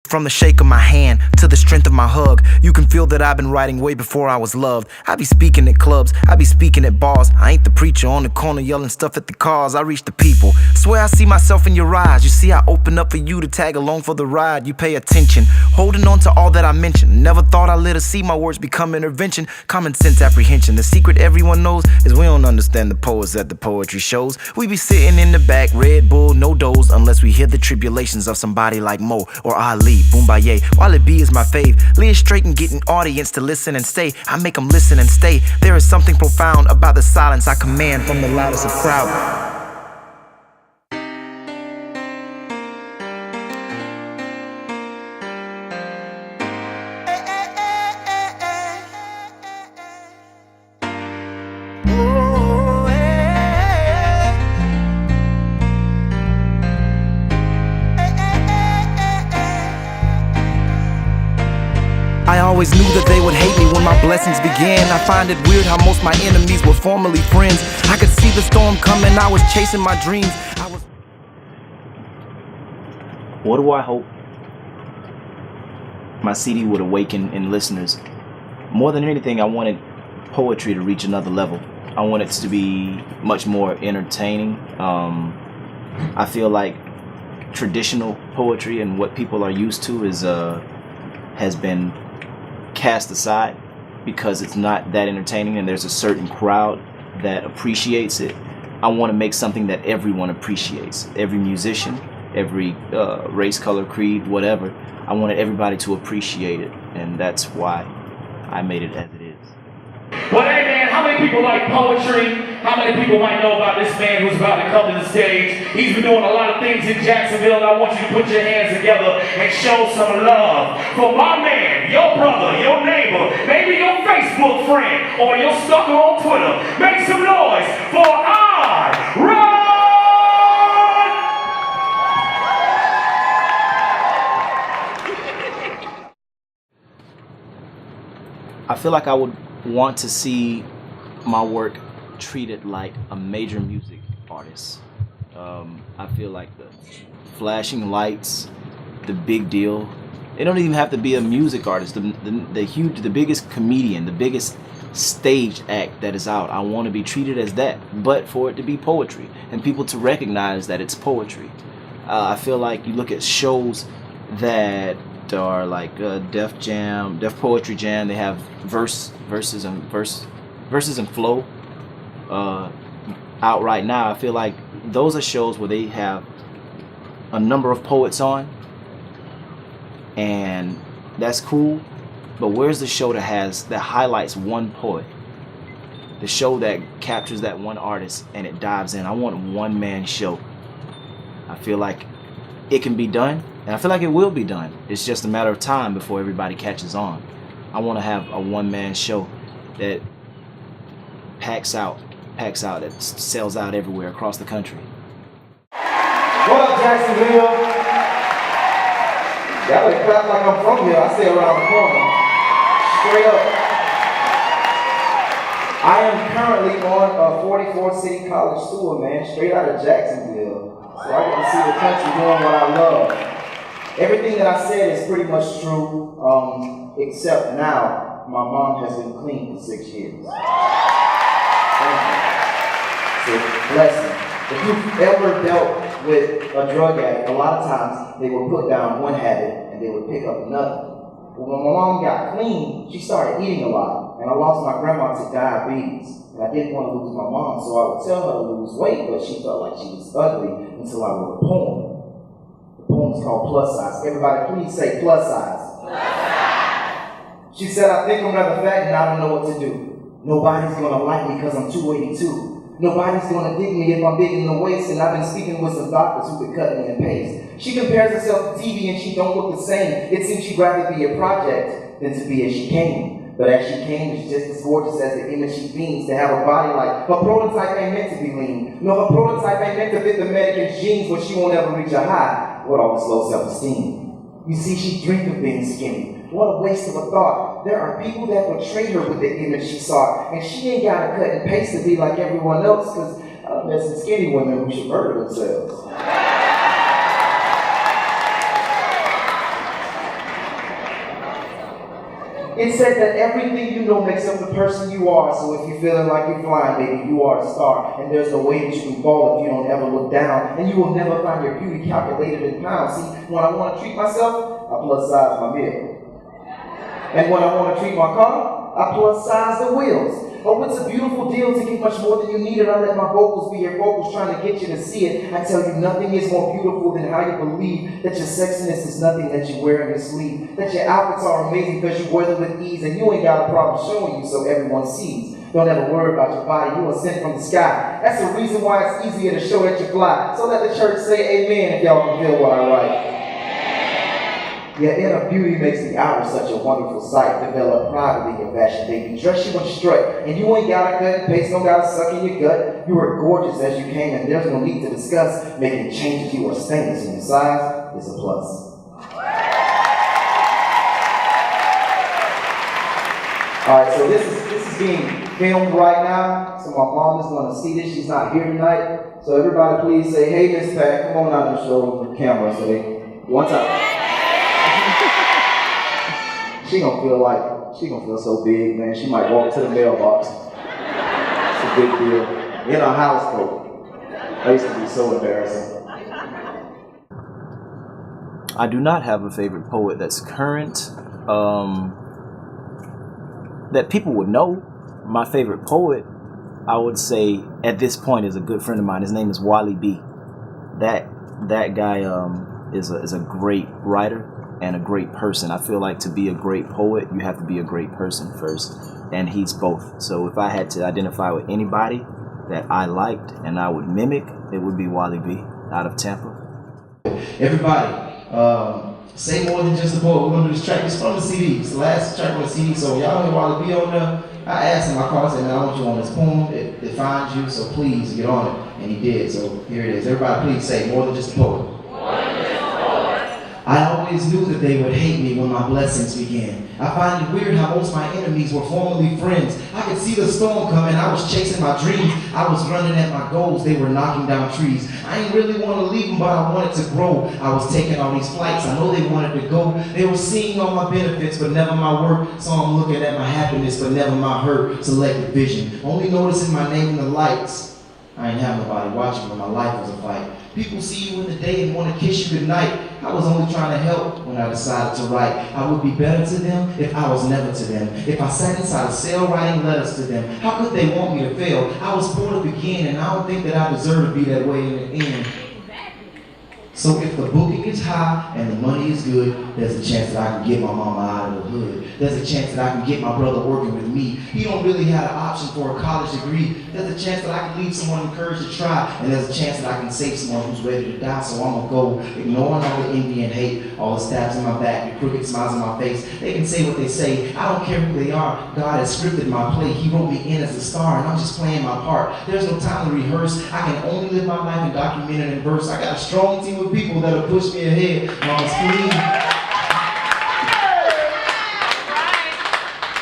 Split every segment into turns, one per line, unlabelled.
From the shake of my hand to the strength of my hug, you can feel that I've been writing way before I was loved. I be speaking at clubs, I be speaking at bars. I ain't the preacher on the corner yelling stuff at the cars. I reach the people, swear I see myself in your eyes. You see I open up for you to tag along for the ride. You pay attention, holding on to all that I mentioned. Never thought I'd live to see my words become intervention. Common sense apprehension, the secret everyone knows is we don't understand the poets at the poetry shows. We be sitting in the back, Red Bull, no doze, unless we hear the tribulations of somebody like Mo or Ali. Boombaye, while it be is my fave, live straight and get an audience to listen and stay. I make them listen and stay. There is something profound about the silence I command from the loudest of crowd. I always knew that they would hate me when my blessings began. I find it weird how most my enemies were formerly friends. I could see the storm coming, I was chasing my dreams. What do I hope my CD would awaken in listeners? More than anything, I wanted poetry to reach another level. I want it to be much more entertaining. I feel like traditional poetry and what people are used to has been cast aside because it's not that entertaining, and there's a certain crowd that appreciates it. I want to make something that everyone appreciates. Every musician, every race, color, creed, whatever. I wanted everybody to appreciate it, and that's why I made it as it is.
Well, hey man, how many people like poetry? How many people might know about this man who's about to come to the stage? He's been doing a lot of things in Jacksonville, and I want you to put your hands together and show some love for my man, your brother, your neighbor, maybe your Facebook friend, or your stalker on Twitter. Make some noise for I-Rod!
I feel like I would want to see my work treated like a major music artist. I feel like the flashing lights, the big deal. They don't even have to be a music artist. The biggest comedian, the biggest stage act that is out. I want to be treated as that, but for it to be poetry and people to recognize that it's poetry. I feel like you look at shows that are like Def Poetry Jam. They have verses and flow out right now. I feel like those are shows where they have a number of poets on, and that's cool. But where's the show that highlights one poet? The show that captures that one artist and it dives in. I want a one-man show. I feel like it can be done, and I feel like it will be done. It's just a matter of time before everybody catches on. I want to have a one-man show that packs out, that sells out everywhere across the country.
What up, Jacksonville? Y'all better clap like I'm from here. I stay around the corner. Straight up. I am currently on a 44 City College tour, man, straight out of Jacksonville. So I get to see the country doing what I love. Everything that I said is pretty much true, except now my mom has been clean for 6 years. Thank you. It's a blessing. If you've ever dealt with a drug addict, a lot of times they would put down one habit and they would pick up another. But when my mom got clean, she started eating a lot, and I lost my grandma to diabetes. And I didn't want to lose my mom, so I would tell her to lose weight, but she felt like she was ugly until I wrote a poem. The poem's called Plus Size. Everybody please say plus size. She said, I think I'm rather fat and I don't know what to do. Nobody's going to like me because I'm 282. Nobody's going to dig me if I'm big in the waist, and I've been speaking with some doctors who could cut me and paste. She compares herself to TV and she don't look the same. It seems she'd rather be a project than to be as she came. But as she came, she's just as gorgeous as the image she beams. To have a body like her prototype ain't meant to be lean. No, her prototype ain't meant to fit the American genes, but she won't ever reach a high with all this low self-esteem. You see, she dreamed of being skinny. What a waste of a thought. There are people that portray her with the image she saw, and she ain't got to cut and paste to be like everyone else, because there's some skinny women who should murder themselves. It said that everything you know makes up the person you are. So if you're feeling like you're flying, baby, you are a star. And there's no way that you can fall if you don't ever look down. And you will never find your beauty calculated in pounds. See, when I want to treat myself, I plus size my meal. And when I want to treat my car, I plus size the wheels. Oh, it's a beautiful deal to get much more than you needed. I let my vocals be your vocals, trying to get you to see it. I tell you, nothing is more beautiful than how you believe that your sexiness is nothing that you wear in your sleeve. That your outfits are amazing because you wear them with ease, and you ain't got a problem showing you so everyone sees. Don't ever worry about your body, you are sent from the sky. That's the reason why it's easier to show that you fly. So let the church say amen if y'all can feel what I write. Your inner beauty makes the outer such a wonderful sight. Develop pride in your fashion, baby. Dress you in strut, and you ain't gotta cut and paste, don't gotta suck in your gut. You are gorgeous as you came, and there's no need to discuss making changes. You are stainless, and your size is a plus. All right, so this is being filmed right now. So my mom is going to see this. She's not here tonight. So everybody, please say, "Hey, Miss Pat, come on out and show the camera." So they one time. She gonna feel so big, man. She might walk to the mailbox. It's a big deal. In a house coat. That used to be so embarrassing.
I do not have a favorite poet that's current, that people would know. My favorite poet, I would say, at this point, is a good friend of mine. His name is Wally B. That guy is a great writer and a great person. I feel like to be a great poet, you have to be a great person first, and he's both. So if I had to identify with anybody that I liked and I would mimic, it would be Wally B out of Tampa.
Everybody, say more than just a poet. We're gonna do this track. It's from the CD. It's the last track on the CD. So y'all hear Wally B on there. I asked him, I called and said, "Man, I want you on this poem. It defines you, so please get on it." And he did. So here it is. Everybody, please say more than just a poet. I always knew that they would hate me when my blessings began. I find it weird how most of my enemies were formerly friends. I could see the storm coming. I was chasing my dreams. I was running at my goals. They were knocking down trees. I didn't really want to leave them, but I wanted to grow. I was taking all these flights. I know they wanted to go. They were seeing all my benefits, but never my work. So I'm looking at my happiness, but never my hurt. Selective vision. Only noticing my name in the lights. I ain't have nobody watching when my life was a fight. People see you in the day and want to kiss you goodnight. I was only trying to help when I decided to write. I would be better to them if I was never to them. If I sat inside a cell writing letters to them, how could they want me to fail? I was born to begin, and I don't think that I deserve to be that way in the end. So if the booking is high and the money is good, there's a chance that I can get my mama out of the hood. There's a chance that I can get my brother working with me. He don't really have an option for a college degree. There's a chance that I can lead someone encouraged to try, and there's a chance that I can save someone who's ready to die. So I'm gonna go, ignoring all the envy and hate, all the stabs in my back, the crooked smiles on my face. They can say what they say. I don't care who they are. God has scripted my play. He wrote me in as a star, and I'm just playing my part. There's no time to rehearse. I can only live my life and document it in verse. I got a strong team of people that'll push me ahead. Mama's clean.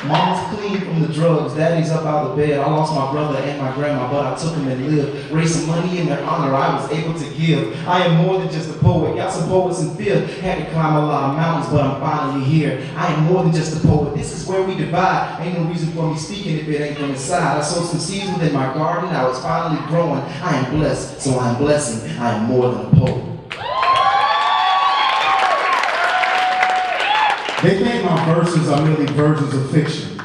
Mom's clean from the drugs. Daddy's up out of bed. I lost my brother and my grandma, but I took them and lived. Raised some money in their honor I was able to give. I am more than just a poet. Got some poets in fear. Had to climb a lot of mountains, but I'm finally here. I am more than just a poet. This is where we divide. Ain't no reason for me speaking if it ain't from inside. I sowed some seeds within my garden. Now it's finally growing. I am blessed, so I am blessing. I am more than a poet.
They think my verses are merely versions of fiction.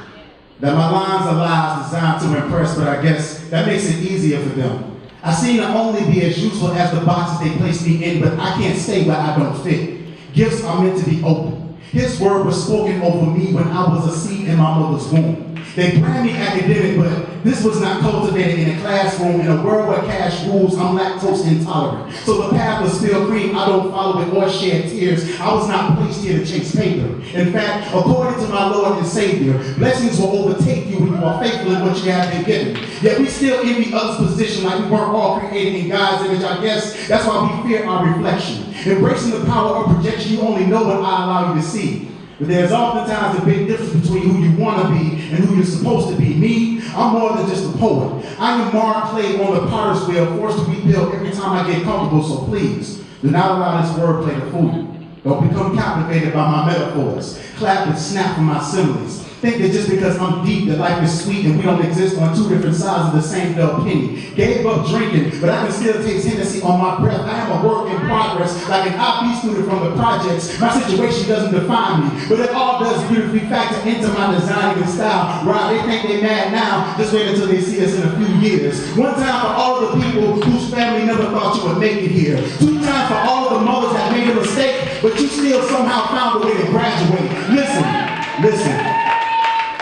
That my lines are lies designed to impress, but I guess that makes it easier for them. I seem to only be as useful as the boxes they place me in, but I can't stay where I don't fit. Gifts are meant to be open. His word was spoken over me when I was a seed in my mother's womb. They brand me academic, but this was not cultivated in a classroom. In a world where cash rules, I'm lactose intolerant. So the path of spilled cream, I don't follow it or shed tears. I was not placed here to chase paper. In fact, according to my Lord and Savior, blessings will overtake you when you are faithful in what you have been given. Yet we still envy others' position like we weren't all created in God's image. I guess that's why we fear our reflection. Embracing the power of projection, you only know what I allow you to see. But there's oftentimes a big difference between who you want to be and who you're supposed to be. Me, I'm more than just a poet. I am marred clay on the potter's wheel, forced to rebuild every time I get comfortable, so please, do not allow this wordplay to fool you. Don't become captivated by my metaphors. Clap and snap for my similes. Think that just because I'm deep, that life is sweet and we don't exist on two different sides of the same dull penny. Gave up drinking, but I can still taste Hennessy on my breath. I am a work in progress, like an IP student from the projects. My situation doesn't define me, but it all does beautifully factor into my designing and style. Right, they think they mad now, just wait until they see us in a few years. One time for all of the people whose family never thought you would make it here. Two times for all of the mothers that made a mistake, but you still somehow found a way to graduate. Listen.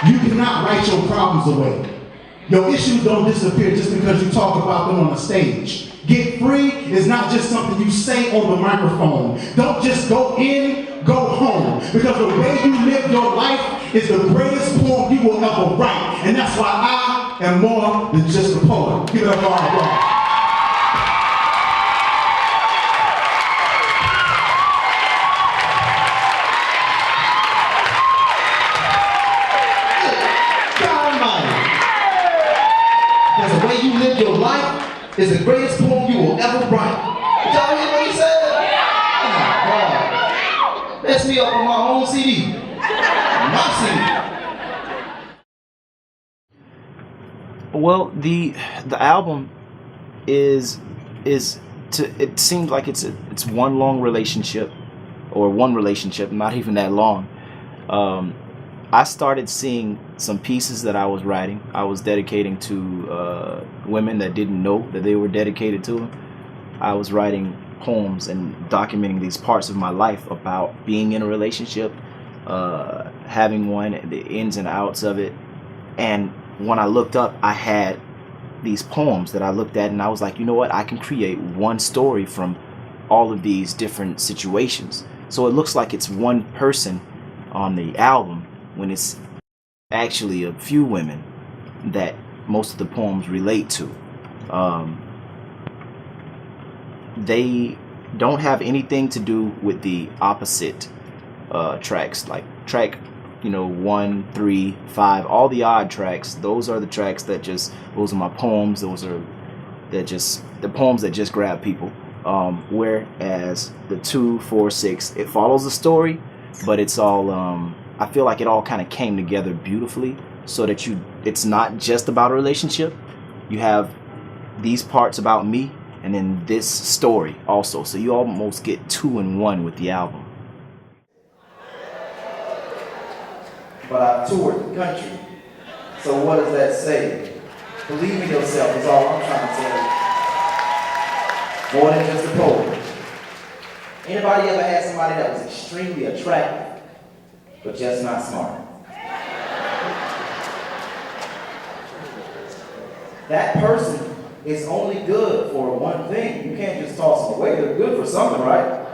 You cannot write your problems away. Your issues don't disappear just because you talk about them on the stage. Get free is not just something you say on the microphone. Don't just go in, go home. Because the way you live your life is the greatest poem you will ever write. And that's why I am more than just a poet. Give it up for our brother.
The way you live your life is the greatest poem you will ever write. Did y'all hear what he said? Oh my God. Mess me up on my own CD. My CD.
Well, the album is it seems like it's one long relationship, or one relationship, not even that long. I started seeing some pieces that I was writing. I was dedicating to women that didn't know that they were dedicated to them. I was writing poems and documenting these parts of my life about being in a relationship, having one, the ins and outs of it. And when I looked up, I had these poems that I looked at, and I was like, you know what? I can create one story from all of these different situations. So it looks like it's one person on the album, when it's actually a few women that most of the poems relate to. They don't have anything to do with the opposite tracks, like track 1, 3, 5, all the odd tracks. Those are the tracks those are my poems. Those are the poems that just grab people. Whereas the 2, 4, 6, it follows the story, but it's all I feel like it all kind of came together beautifully, so that it's not just about a relationship. You have these parts about me, and then this story also. So you almost get 2 in 1 with the album.
But I've toured the country. So what does that say? Believe in yourself is all I'm trying to tell you. More than just a poet. Anybody ever had somebody that was extremely attractive, but just not smart? That person is only good for one thing. You can't just toss them away. They're good for something, right?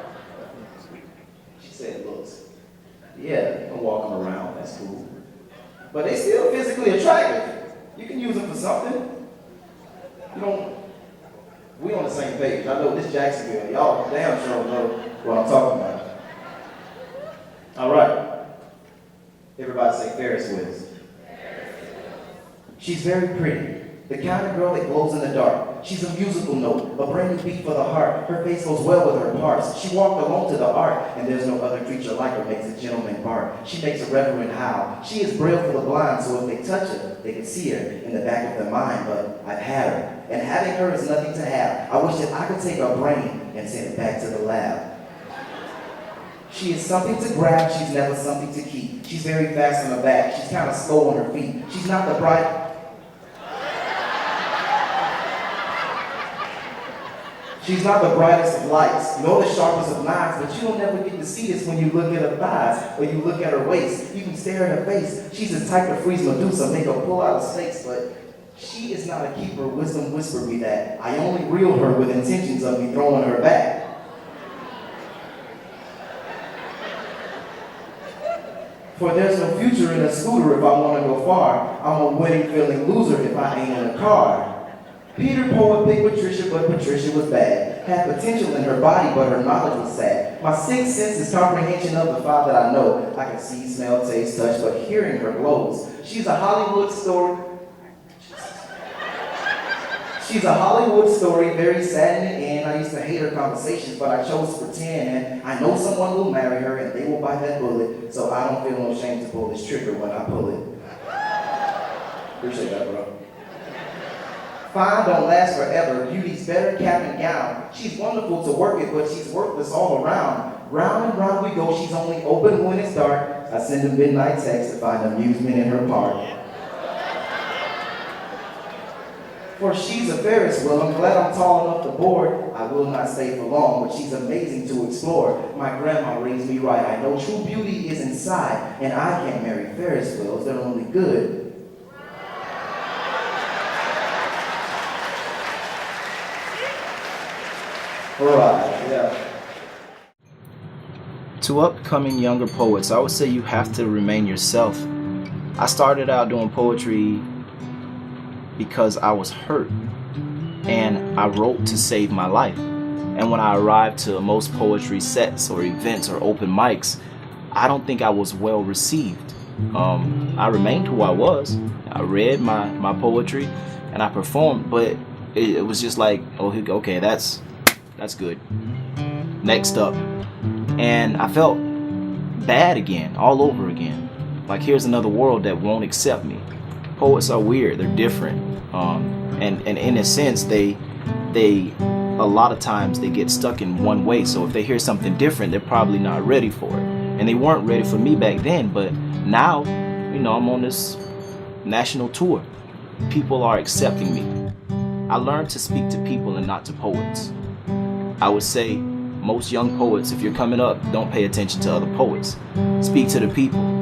She said, looks. Yeah, you can walk them around, that's cool. But they still physically attractive. You can use them for something. We on the same page. I know this Jacksonville. Y'all damn sure know what I'm talking about. All right. Everybody say Ferris wheels. She's very pretty. The kind of girl that glows in the dark. She's a musical note, a brand new beat for the heart. Her face goes well with her parts. She walked alone to the art, and there's no other creature like her, makes a gentleman bark. She makes a reverent howl. She is braille for the blind, so if they touch her, they can see her in the back of their mind, but I've had her. And having her is nothing to have. I wish that I could take her brain and send it back to the lab. She is something to grab, she's never something to keep. She's very fast on her back, she's kind of slow on her feet. She's not the bright... She's not the brightest of lights, nor the sharpest of knives, but you don't ever get to see this when you look at her thighs or you look at her waist. You can stare at her face. She's the type to freeze Medusa, make her pull out of snakes, but she is not a keeper. Wisdom whispered me that. I only reel her with intentions of me throwing her back. For there's no future in a scooter if I want to go far. I'm a winning feeling loser if I ain't in a car. Peter Poet picked Patricia, but Patricia was bad. Had potential in her body, but her knowledge was sad. My sixth sense is comprehension of the five that I know. I can see, smell, taste, touch, but hearing her blows. She's a Hollywood story. She's a Hollywood story, very sad in the end. I used to hate her conversations, but I chose to pretend, and I know someone will marry her and they will bite that bullet, so I don't feel no shame to pull this trigger when I pull it. Appreciate that, bro. Fine don't last forever. Beauty's better cap and gown. She's wonderful to work with, but she's worthless all around. Round and round we go, she's only open when it's dark. I send a midnight text to find amusement in her part. For she's a Ferris wheel, I'm glad I'm tall enough to board. I will not stay for long, but she's amazing to explore. My grandma raised me right. I know true beauty is inside, and I can't marry Ferris wheels, they're only good. Right, yeah.
To upcoming younger poets, I would say you have to remain yourself. I started out doing poetry because I was hurt, and I wrote to save my life. And when I arrived to most poetry sets or events or open mics, I don't think I was well received. I remained who I was. I read my poetry and I performed, but it was just like, oh, okay, that's good. Next up. And I felt bad again, all over again. Like, here's another world that won't accept me. Poets are weird, they're different. And in a sense, they a lot of times they get stuck in one way. So if they hear something different, they're probably not ready for it. And they weren't ready for me back then, but now, I'm on this national tour. People are accepting me. I learned to speak to people and not to poets. I would say most young poets, if you're coming up, don't pay attention to other poets. Speak to the people.